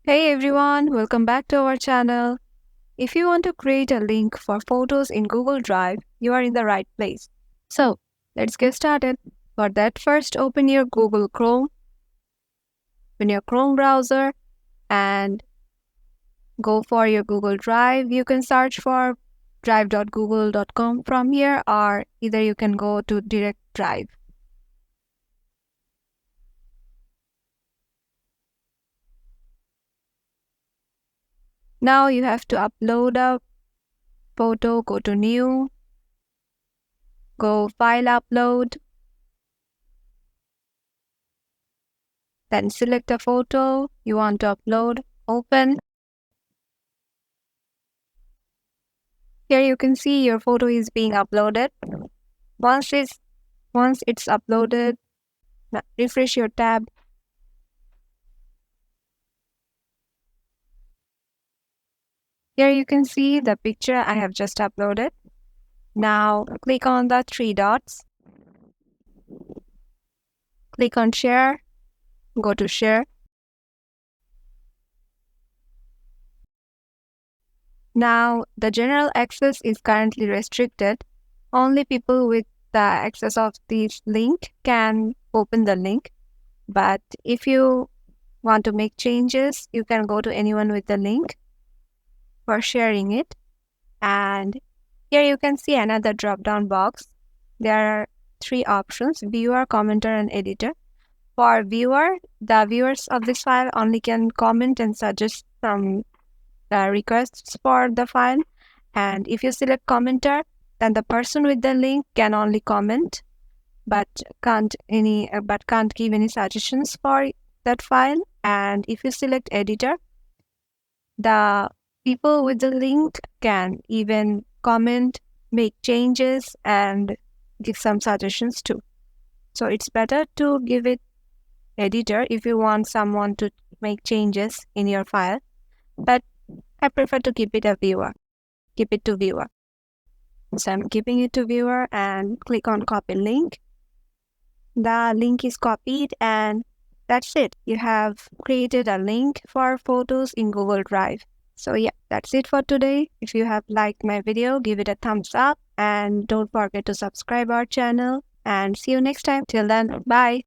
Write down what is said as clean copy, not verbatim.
Hey everyone, welcome back to our channel. If you want to create a link for photos in Google Drive, you are in the right place. So, let's get started. For that, first open your Google Chrome, open your Chrome browser, and go for your Google Drive. You can search for drive.google.com from here, or either you can go to Direct Drive. Now you have to upload a photo, go to New, go File Upload, then select a photo you want to upload, open. Here you can see your photo is being uploaded. Once it's uploaded, refresh your tab. Here you can see the picture I have just uploaded. Now click on the three dots. Click on share. Go to share. Now the general access is currently restricted. Only people with the access of this link can open the link. But if you want to make changes, you can go to anyone with the link for sharing it. And here you can see another drop-down box. There are three options: viewer, commenter, and editor. For viewer, the viewers of this file only can comment and suggest some requests for the file. And if you select commenter, then the person with the link can only comment, but can't give any suggestions for that file. And if you select editor, the people with the link can even comment, make changes, and give some suggestions too. So it's better to give it editor if you want someone to make changes in your file. But I prefer to keep it a viewer. Keep it to viewer. So I'm keeping it to viewer and click on copy link. The link is copied and that's it. You have created a link for photos in Google Drive. So yeah, that's it for today. If you have liked my video, give it a thumbs up and don't forget to subscribe our channel and see you next time. Till then, bye.